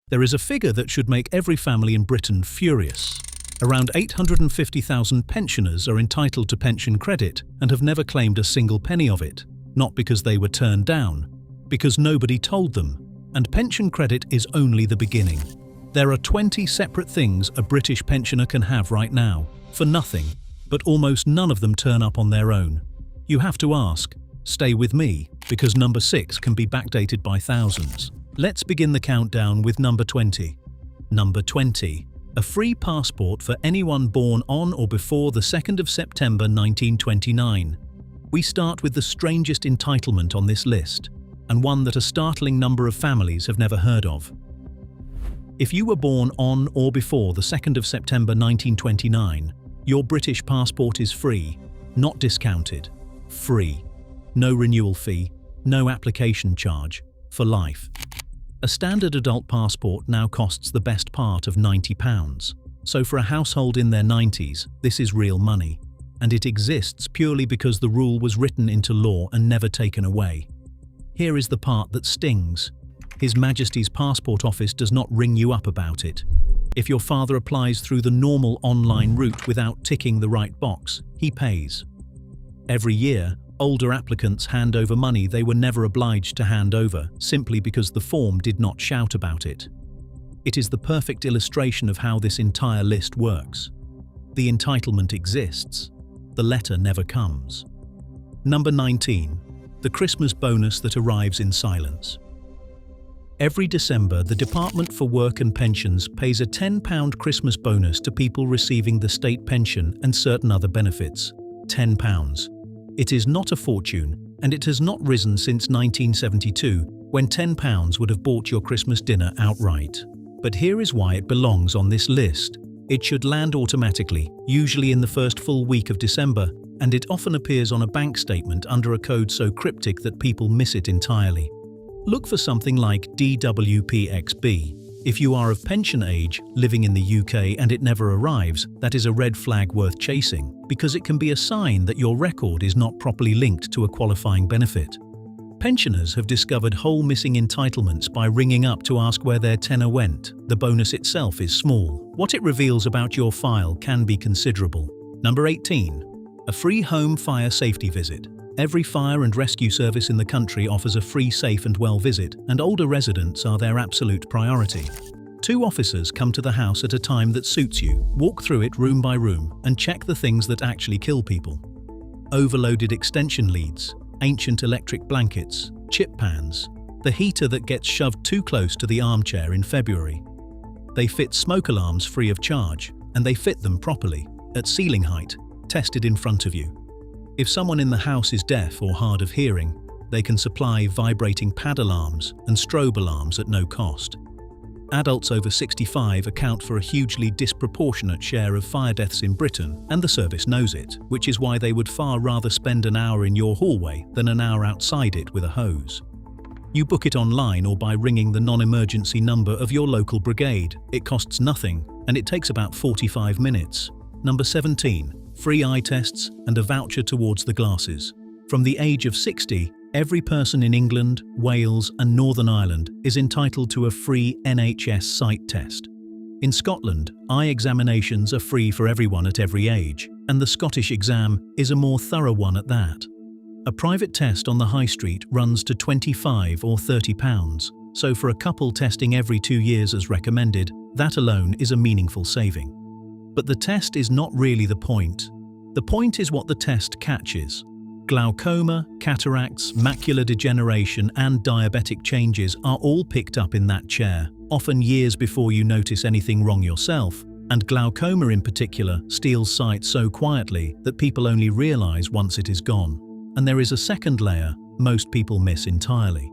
There is a figure that should make every family in Britain furious. Around 850,000 pensioners are entitled to pension credit and have never claimed a single penny of it, not because they were turned down, because nobody told them, and pension credit is only the beginning. There are 20 separate things a British pensioner can have right now, for nothing, but almost none of them turn up on their own. You have to ask, stay with me, because number 6 can be backdated by thousands. Let's begin the countdown with number 20. Number 20. A free passport for anyone born on or before the 2nd of September 1929. We start with the strangest entitlement on this list, and one that a startling number of families have never heard of. If you were born on or before the 2nd of September 1929, your British passport is free, not discounted. Free. No renewal fee, no application charge, for life. A standard adult passport now costs the best part of £90, so for a household in their 90s, this is real money, and it exists purely because the rule was written into law and never taken away. Here is the part that stings. His Majesty's Passport Office does not ring you up about it. If your father applies through the normal online route without ticking the right box, he pays. Every year, older applicants hand over money they were never obliged to hand over simply because the form did not shout about it. It is the perfect illustration of how this entire list works. The entitlement exists. The letter never comes. Number 19. The Christmas bonus that arrives in silence. Every December, the Department for Work and Pensions pays a £10 Christmas bonus to people receiving the state pension and certain other benefits. £10. It is not a fortune, and it has not risen since 1972, when £10 would have bought your Christmas dinner outright. But here is why it belongs on this list. It should land automatically, usually in the first full week of December, and it often appears on a bank statement under a code so cryptic that people miss it entirely. Look for something like DWPXB. If you are of pension age, living in the UK and it never arrives, that is a red flag worth chasing, because it can be a sign that your record is not properly linked to a qualifying benefit. Pensioners have discovered whole missing entitlements by ringing up to ask where their tenner went. The bonus itself is small. What it reveals about your file can be considerable. Number 18. A free home fire safety visit. Every fire and rescue service in the country offers a free safe and well visit, and older residents are their absolute priority. 2 officers come to the house at a time that suits you, walk through it room by room, and check the things that actually kill people. Overloaded extension leads, ancient electric blankets, chip pans, the heater that gets shoved too close to the armchair in February. They fit smoke alarms free of charge, and they fit them properly, at ceiling height, tested in front of you. If someone in the house is deaf or hard of hearing, they can supply vibrating pad alarms and strobe alarms at no cost. Adults over 65 account for a hugely disproportionate share of fire deaths in Britain, and the service knows it, which is why they would far rather spend an hour in your hallway than an hour outside it with a hose. You book it online or by ringing the non-emergency number of your local brigade. It costs nothing, and it takes about 45 minutes. Number 17. Free eye tests and a voucher towards the glasses. From the age of 60, every person in England, Wales and Northern Ireland is entitled to a free NHS sight test. In Scotland, eye examinations are free for everyone at every age, and the Scottish exam is a more thorough one at that. A private test on the high street runs to £25 or £30, so for a couple testing every 2 years as recommended, that alone is a meaningful saving. But the test is not really the point. The point is what the test catches. Glaucoma, cataracts, macular degeneration and diabetic changes are all picked up in that chair, often years before you notice anything wrong yourself, and glaucoma in particular steals sight so quietly that people only realize once it is gone. And there is a second layer most people miss entirely.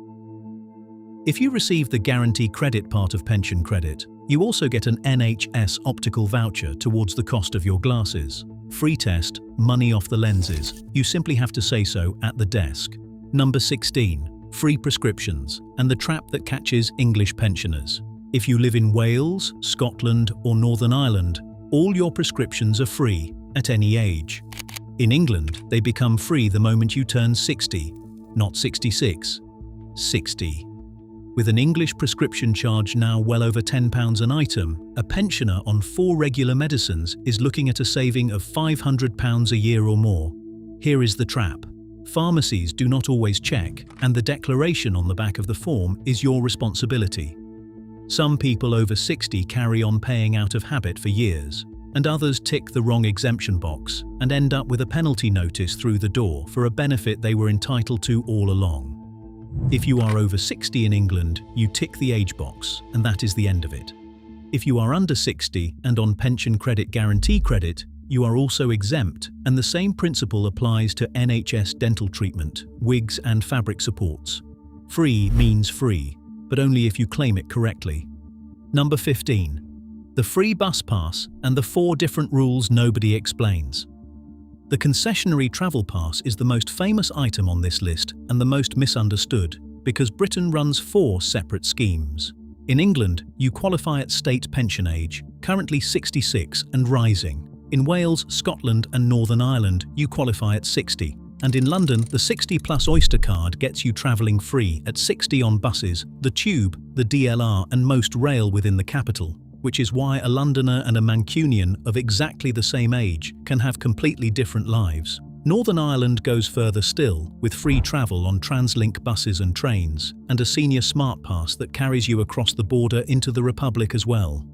If you receive the guarantee credit part of pension credit, you also get an NHS optical voucher towards the cost of your glasses. Free test, money off the lenses. You simply have to say so at the desk. Number 16. Free prescriptions, and the trap that catches English pensioners. If you live in Wales, Scotland or Northern Ireland, all your prescriptions are free at any age. In England, they become free the moment you turn 60, not 66. 60. With an English prescription charge now well over £10 an item, a pensioner on 4 regular medicines is looking at a saving of £500 a year or more. Here is the trap. Pharmacies do not always check, and the declaration on the back of the form is your responsibility. Some people over 60 carry on paying out of habit for years, and others tick the wrong exemption box and end up with a penalty notice through the door for a benefit they were entitled to all along. If you are over 60 in England, you tick the age box, and that is the end of it. If you are under 60 and on pension credit guarantee credit, you are also exempt, and the same principle applies to NHS dental treatment, wigs and fabric supports. Free means free, but only if you claim it correctly. Number 15. The free bus pass and the 4 different rules nobody explains. The concessionary travel pass is the most famous item on this list and the most misunderstood, because Britain runs 4 separate schemes. In England, you qualify at state pension age, currently 66 and rising. In Wales, Scotland and Northern Ireland, you qualify at 60. And in London, the 60+ Oyster card gets you travelling free at 60 on buses, the Tube, the DLR and most rail within the capital, which is why a Londoner and a Mancunian of exactly the same age can have completely different lives. Northern Ireland goes further still, with free travel on TransLink buses and trains, and a senior smart pass that carries you across the border into the Republic as well.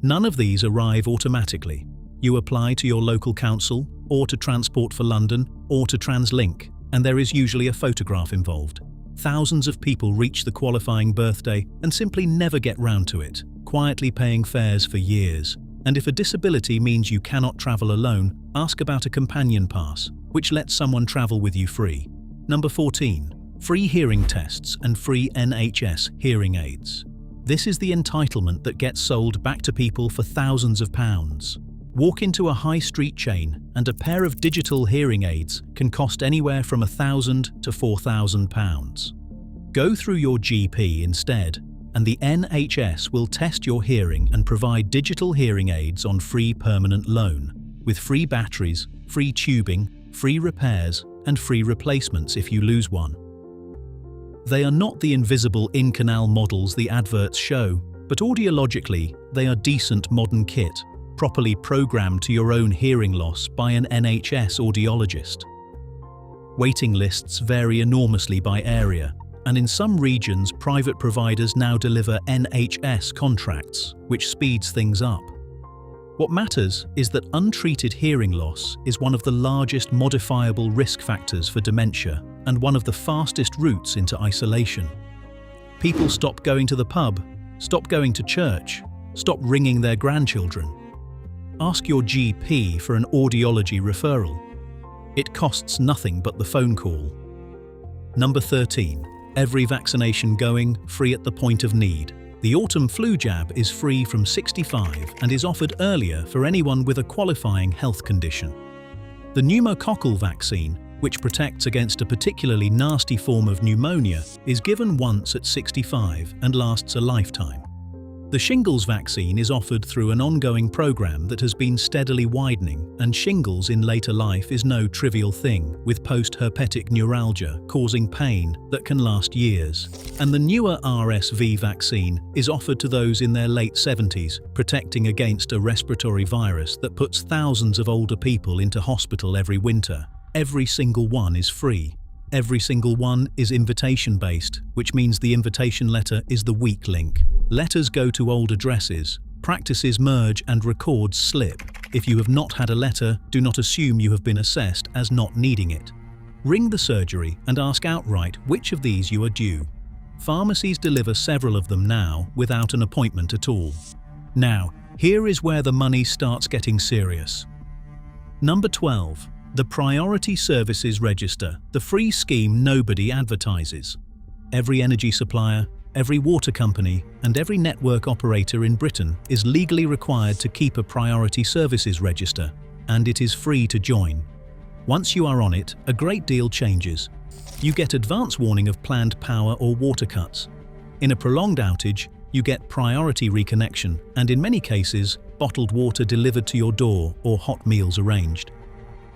None of these arrive automatically. You apply to your local council, or to Transport for London, or to TransLink, and there is usually a photograph involved. Thousands of people reach the qualifying birthday and simply never get round to it, quietly paying fares for years. And if a disability means you cannot travel alone, ask about a companion pass, which lets someone travel with you free. Number 14. Free hearing tests and free NHS hearing aids. This is the entitlement that gets sold back to people for thousands of pounds. Walk into a high street chain and a pair of digital hearing aids can cost anywhere from £1,000 to £4,000. Go through your GP instead, and the NHS will test your hearing and provide digital hearing aids on free permanent loan, with free batteries, free tubing, free repairs, and free replacements if you lose one. They are not the invisible in-canal models the adverts show, but audiologically, they are decent modern kit, properly programmed to your own hearing loss by an NHS audiologist. Waiting lists vary enormously by area, and in some regions private providers now deliver NHS contracts, which speeds things up. What matters is that untreated hearing loss is one of the largest modifiable risk factors for dementia and one of the fastest routes into isolation. People stop going to the pub, stop going to church, stop ringing their grandchildren. Ask your GP for an audiology referral. It costs nothing but the phone call. Number 13. Every vaccination going free at the point of need. The autumn flu jab is free from 65 and is offered earlier for anyone with a qualifying health condition. The pneumococcal vaccine, which protects against a particularly nasty form of pneumonia, is given once at 65 and lasts a lifetime. The shingles vaccine is offered through an ongoing program that has been steadily widening, and shingles in later life is no trivial thing, with post-herpetic neuralgia causing pain that can last years. And the newer RSV vaccine is offered to those in their late 70s, protecting against a respiratory virus that puts thousands of older people into hospital every winter. Every single one is free. Every single one is invitation-based, which means the invitation letter is the weak link. Letters go to old addresses, practices merge and records slip. If you have not had a letter, do not assume you have been assessed as not needing it. Ring the surgery and ask outright which of these you are due. Pharmacies deliver several of them now without an appointment at all. Now, here is where the money starts getting serious. Number 12. The Priority Services Register, the free scheme nobody advertises. Every energy supplier, every water company, and every network operator in Britain is legally required to keep a Priority Services Register, and it is free to join. Once you are on it, a great deal changes. You get advance warning of planned power or water cuts. In a prolonged outage, you get priority reconnection, and in many cases, bottled water delivered to your door or hot meals arranged.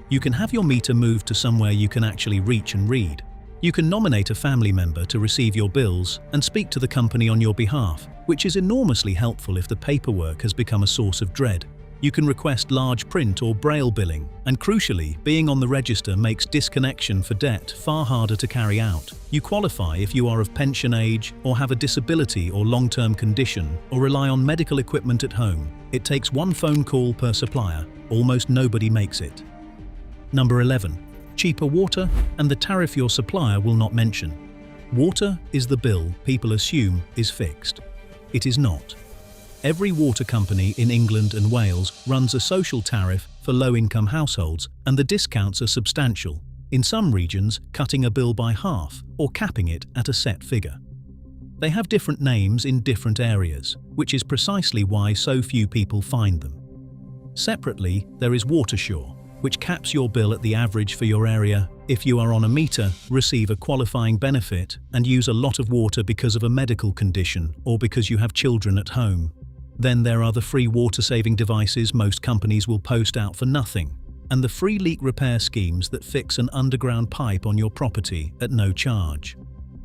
You can have your meter moved to somewhere you can actually reach and read. You can nominate a family member to receive your bills and speak to the company on your behalf, which is enormously helpful if the paperwork has become a source of dread. You can request large print or braille billing, and crucially, being on the register makes disconnection for debt far harder to carry out. You qualify if you are of pension age or have a disability or long-term condition or rely on medical equipment at home. It takes one phone call per supplier. Almost nobody makes it. Number 11. Cheaper water and the tariff your supplier will not mention. Water is the bill people assume is fixed. It is not. Every water company in England and Wales runs a social tariff for low-income households, and the discounts are substantial, in some regions cutting a bill by half or capping it at a set figure. They have different names in different areas, which is precisely why so few people find them. Separately, there is WaterSure, which caps your bill at the average for your area. If you are on a meter, receive a qualifying benefit, and use a lot of water because of a medical condition or because you have children at home. Then there are the free water-saving devices most companies will post out for nothing, and the free leak repair schemes that fix an underground pipe on your property at no charge.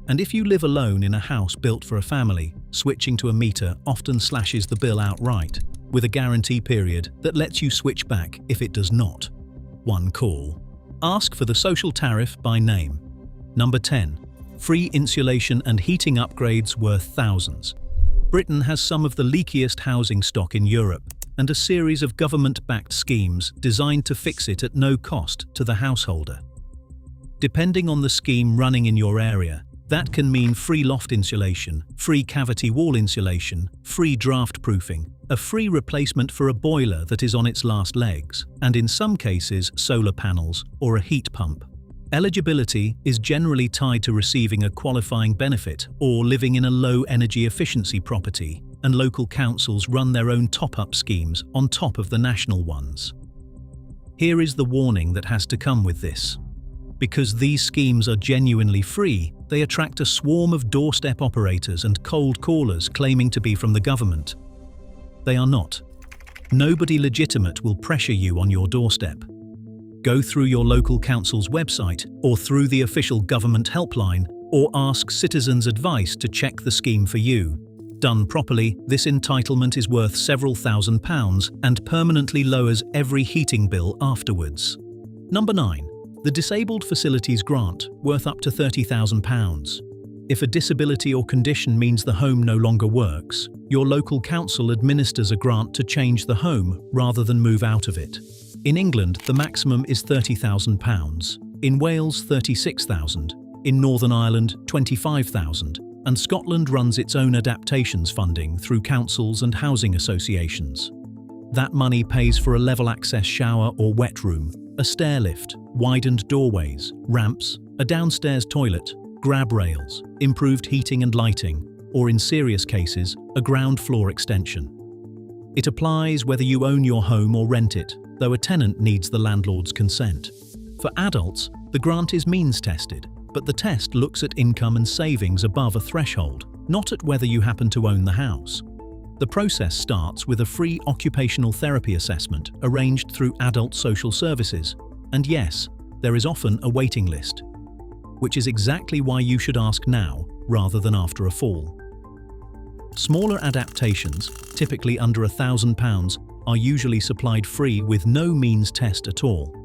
And if you live alone in a house built for a family, switching to a meter often slashes the bill outright, with a guarantee period that lets you switch back if it does not. One call. Ask for the social tariff by name. Number 10. Free insulation and heating upgrades worth thousands. Britain has some of the leakiest housing stock in Europe, and a series of government-backed schemes designed to fix it at no cost to the householder. Depending on the scheme running in your area, that can mean free loft insulation, free cavity wall insulation, free draft proofing, a free replacement for a boiler that is on its last legs, and in some cases solar panels or a heat pump. Eligibility is generally tied to receiving a qualifying benefit or living in a low energy efficiency property, and local councils run their own top-up schemes on top of the national ones. Here is the warning that has to come with this. Because these schemes are genuinely free, they attract a swarm of doorstep operators and cold callers claiming to be from the government. They are not. Nobody legitimate will pressure you on your doorstep. Go through your local council's website or through the official government helpline, or ask citizens' advice to check the scheme for you. Done properly, this entitlement is worth several £1,000s and permanently lowers every heating bill afterwards. Number 9. The Disabled Facilities Grant, worth up to £30,000. If a disability or condition means the home no longer works, your local council administers a grant to change the home rather than move out of it. In England, the maximum is £30,000, in Wales £36,000, in Northern Ireland £25,000, and Scotland runs its own adaptations funding through councils and housing associations. That money pays for a level access shower or wet room, a stair lift, widened doorways, ramps, a downstairs toilet, grab rails, improved heating and lighting, or in serious cases, a ground floor extension. It applies whether you own your home or rent it, though a tenant needs the landlord's consent. For adults, the grant is means tested, but the test looks at income and savings above a threshold, not at whether you happen to own the house. The process starts with a free occupational therapy assessment arranged through adult social services, and yes, there is often a waiting list, which is exactly why you should ask now rather than after a fall. Smaller adaptations, typically under £1,000, are usually supplied free with no means test at all.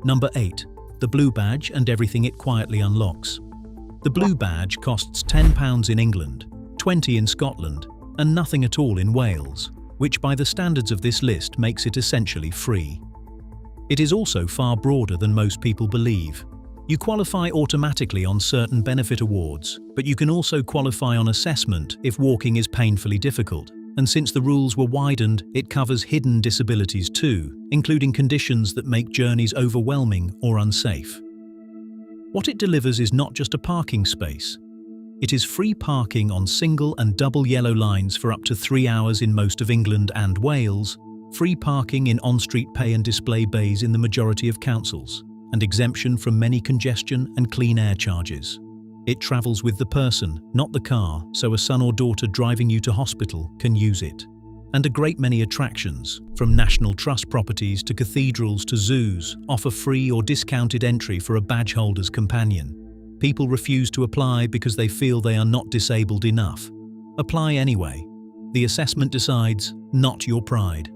Number 8. The Blue Badge and everything it quietly unlocks. The Blue Badge costs £10 in England, £20 in Scotland, and nothing at all in Wales, which by the standards of this list makes it essentially free. It is also far broader than most people believe. You qualify automatically on certain benefit awards, but you can also qualify on assessment if walking is painfully difficult. And since the rules were widened, it covers hidden disabilities too, including conditions that make journeys overwhelming or unsafe. What it delivers is not just a parking space. It is free parking on single and double yellow lines for up to 3 hours in most of England and Wales, free parking in on-street pay and display bays in the majority of councils, and exemption from many congestion and clean air charges. It travels with the person, not the car, so a son or daughter driving you to hospital can use it. And a great many attractions, from National Trust properties to cathedrals to zoos, offer free or discounted entry for a badge holder's companion. People refuse to apply because they feel they are not disabled enough. Apply anyway. The assessment decides, not your pride.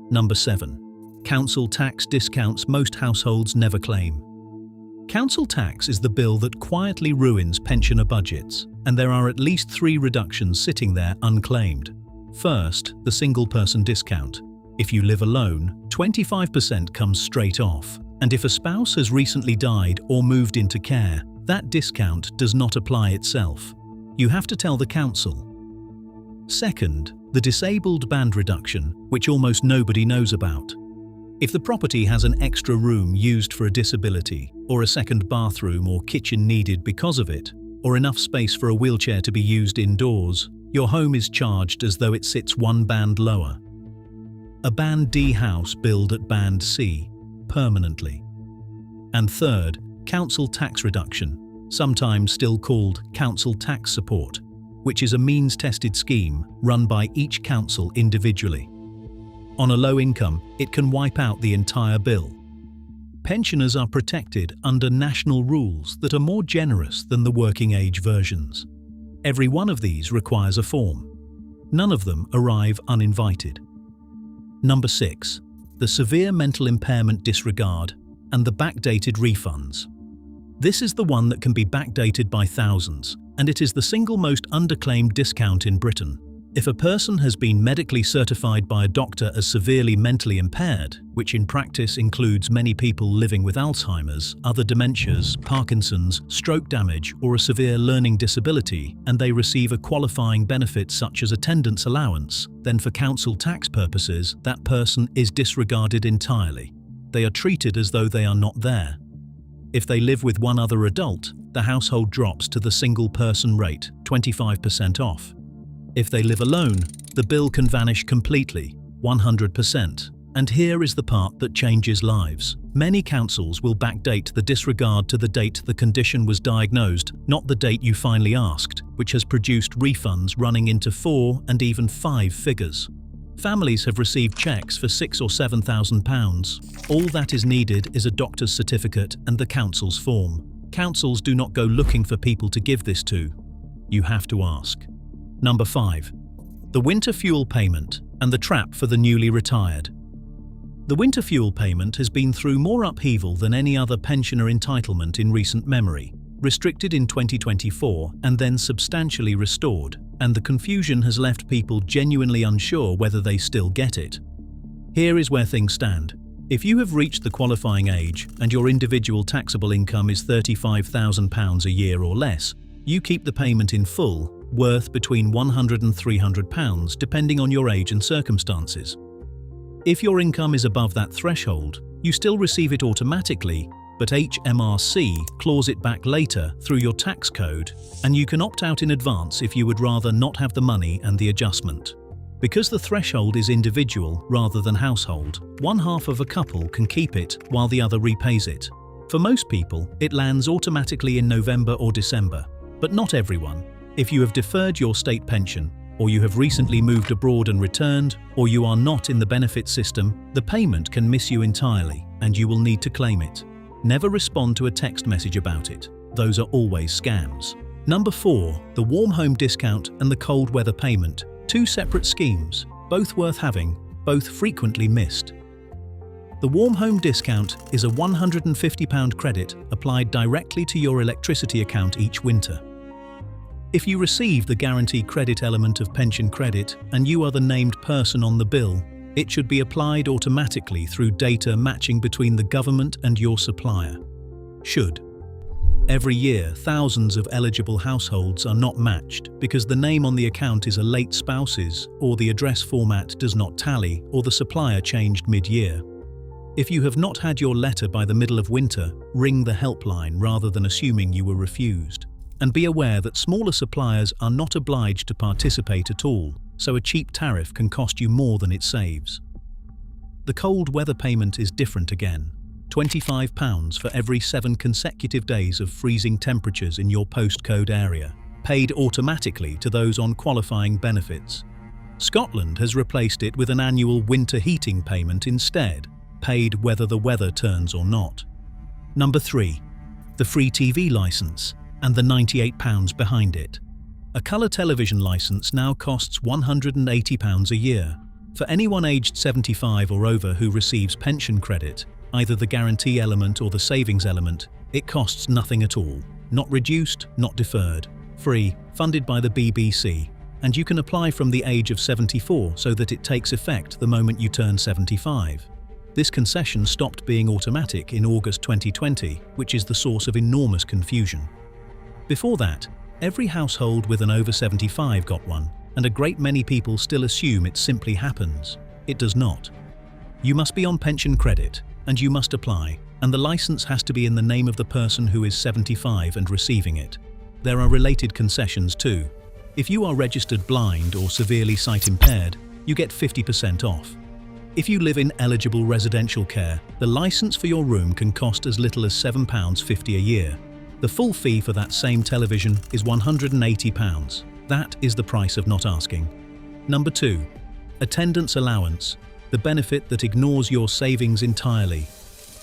Number 7. Council tax discounts most households never claim. Council tax is the bill that quietly ruins pensioner budgets, and there are at least 3 reductions sitting there unclaimed. First, the single-person discount. If you live alone, 25% comes straight off, and if a spouse has recently died or moved into care, that discount does not apply itself. You have to tell the council. Second, the disabled band reduction, which almost nobody knows about. If the property has an extra room used for a disability, or a second bathroom or kitchen needed because of it, or enough space for a wheelchair to be used indoors, your home is charged as though it sits 1 band lower. A Band D house billed at Band C, permanently. And third, council tax reduction, sometimes still called council tax support, which is a means-tested scheme run by each council individually. On a low income, it can wipe out the entire bill. Pensioners are protected under national rules that are more generous than the working age versions. Every one of these requires a form. None of them arrive uninvited. Number 6. The severe mental impairment disregard and the backdated refunds. This is the one that can be backdated by thousands, and it is the single most underclaimed discount in Britain. If a person has been medically certified by a doctor as severely mentally impaired, which in practice includes many people living with Alzheimer's, other dementias, Parkinson's, stroke damage, or a severe learning disability, and they receive a qualifying benefit such as attendance allowance, then for council tax purposes, that person is disregarded entirely. They are treated as though they are not there. If they live with one other adult, the household drops to the single-person rate, 25% off. If they live alone, the bill can vanish completely, 100%. And here is the part that changes lives. Many councils will backdate the disregard to the date the condition was diagnosed, not the date you finally asked, which has produced refunds running into 4 and even 5 figures. Families have received checks for £6,000 or £7,000. All that is needed is a doctor's certificate and the council's form. Councils do not go looking for people to give this to. You have to ask. Number 5. The winter fuel payment and the trap for the newly retired. The winter fuel payment has been through more upheaval than any other pensioner entitlement in recent memory, restricted in 2024 and then substantially restored, and the confusion has left people genuinely unsure whether they still get it. Here is where things stand. If you have reached the qualifying age and your individual taxable income is £35,000 a year or less, you keep the payment in full, worth between £100 and £300 depending on your age and circumstances. If your income is above that threshold, you still receive it automatically, but HMRC claws it back later through your tax code, and you can opt out in advance if you would rather not have the money and the adjustment. Because the threshold is individual rather than household, one half of a couple can keep it while the other repays it. For most people, it lands automatically in November or December, but not everyone. If you have deferred your state pension, or you have recently moved abroad and returned, or you are not in the benefit system, the payment can miss you entirely, and you will need to claim it. Never respond to a text message about it. Those are always scams. Number 4. The warm home discount and the cold weather payment. 2 separate schemes, both worth having, both frequently missed. The warm home discount is a £150 credit applied directly to your electricity account each winter. If you receive the guarantee credit element of pension credit and you are the named person on the bill, it should be applied automatically through data matching between the government and your supplier. Should. Every year, thousands of eligible households are not matched because the name on the account is a late spouse's, or the address format does not tally, or the supplier changed mid-year. If you have not had your letter by the middle of winter, ring the helpline rather than assuming you were refused. And be aware that smaller suppliers are not obliged to participate at all, so a cheap tariff can cost you more than it saves. The cold weather payment is different again. £25 for every 7 consecutive days of freezing temperatures in your postcode area, paid automatically to those on qualifying benefits. Scotland has replaced it with an annual winter heating payment instead, paid whether the weather turns or not. Number 3. The free TV license and the £98 behind it. A colour television licence now costs £180 a year. For anyone aged 75 or over who receives pension credit, either the guarantee element or the savings element, it costs nothing at all. Not reduced, not deferred. Free, funded by the BBC, and you can apply from the age of 74 so that it takes effect the moment you turn 75. This concession stopped being automatic in August 2020, which is the source of enormous confusion. Before that, every household with an over 75 got one, and a great many people still assume it simply happens. It does not. You must be on pension credit, and you must apply, and the license has to be in the name of the person who is 75 and receiving it. There are related concessions too. If you are registered blind or severely sight impaired, you get 50% off. If you live in eligible residential care, the license for your room can cost as little as £7.50 a year. The full fee for that same television is £180. That is the price of not asking. Number 2. Attendance allowance, the benefit that ignores your savings entirely.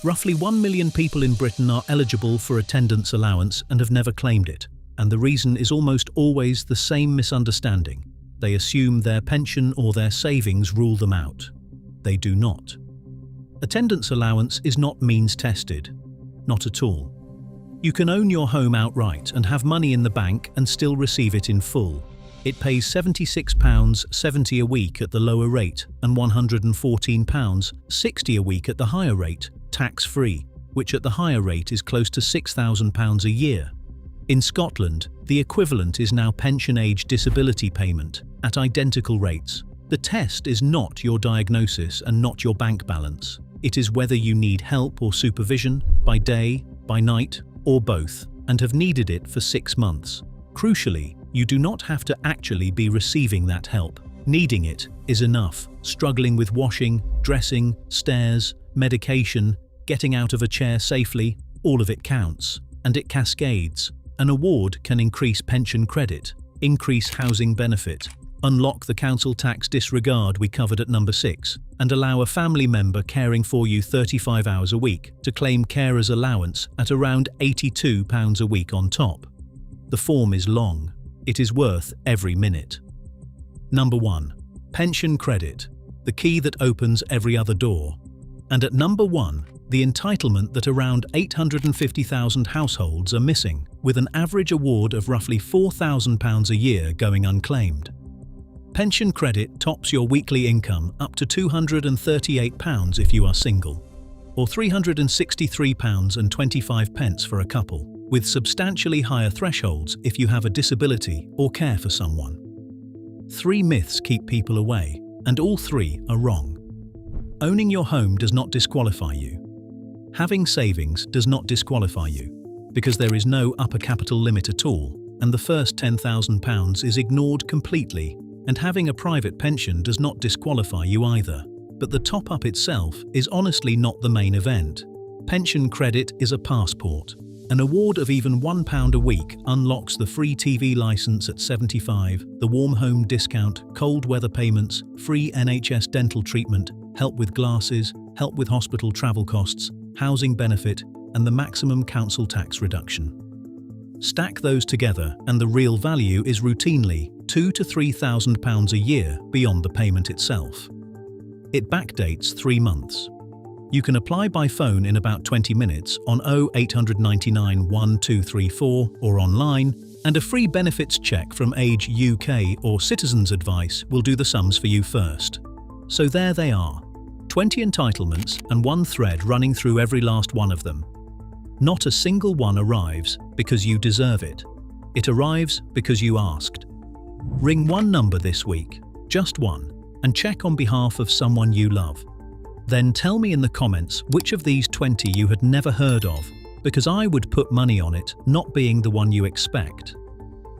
Roughly 1 million people in Britain are eligible for attendance allowance and have never claimed it, and the reason is almost always the same misunderstanding. They assume their pension or their savings rule them out. They do not. Attendance allowance is not means-tested. Not at all. You can own your home outright and have money in the bank and still receive it in full. It pays £76.70 a week at the lower rate and £114.60 a week at the higher rate, tax-free, which at the higher rate is close to £6,000 a year. In Scotland, the equivalent is now pension age disability payment at identical rates. The test is not your diagnosis and not your bank balance. It is whether you need help or supervision by day, by night, or both, and have needed it for 6 months. Crucially, you do not have to actually be receiving that help. Needing it is enough. Struggling with washing, dressing, stairs, medication, getting out of a chair safely, all of it counts, and it cascades. An award can increase pension credit, increase housing benefit, unlock the council tax disregard we covered at number 6, and allow a family member caring for you 35 hours a week to claim carer's allowance at around £82 a week on top. The form is long. It is worth every minute. Number 1. Pension credit, the key that opens every other door. And at number 1, the entitlement that around 850,000 households are missing, with an average award of roughly £4,000 a year going unclaimed. Pension credit tops your weekly income up to £238 if you are single, or £363.25 for a couple, with substantially higher thresholds if you have a disability or care for someone. 3 myths keep people away, and all 3 are wrong. Owning your home does not disqualify you. Having savings does not disqualify you, because there is no upper capital limit at all, and the first £10,000 is ignored completely. And having a private pension does not disqualify you either. But the top-up itself is honestly not the main event. Pension credit is a passport. An award of even £1 a week unlocks the free TV licence at 75, the warm home discount, cold weather payments, free NHS dental treatment, help with glasses, help with hospital travel costs, housing benefit, and the maximum council tax reduction. Stack those together and the real value is routinely £2,000 to £3,000 a year beyond the payment itself. It backdates 3 months. You can apply by phone in about 20 minutes on 0899 1234 or online, and a free benefits check from Age UK or Citizens Advice will do the sums for you first. So there they are, 20 entitlements and 1 thread running through every last one of them. Not a single one arrives because you deserve it. It arrives because you asked. Ring 1 number this week, just 1, and check on behalf of someone you love. Then tell me in the comments which of these 20 you had never heard of, because I would put money on it not being the one you expect.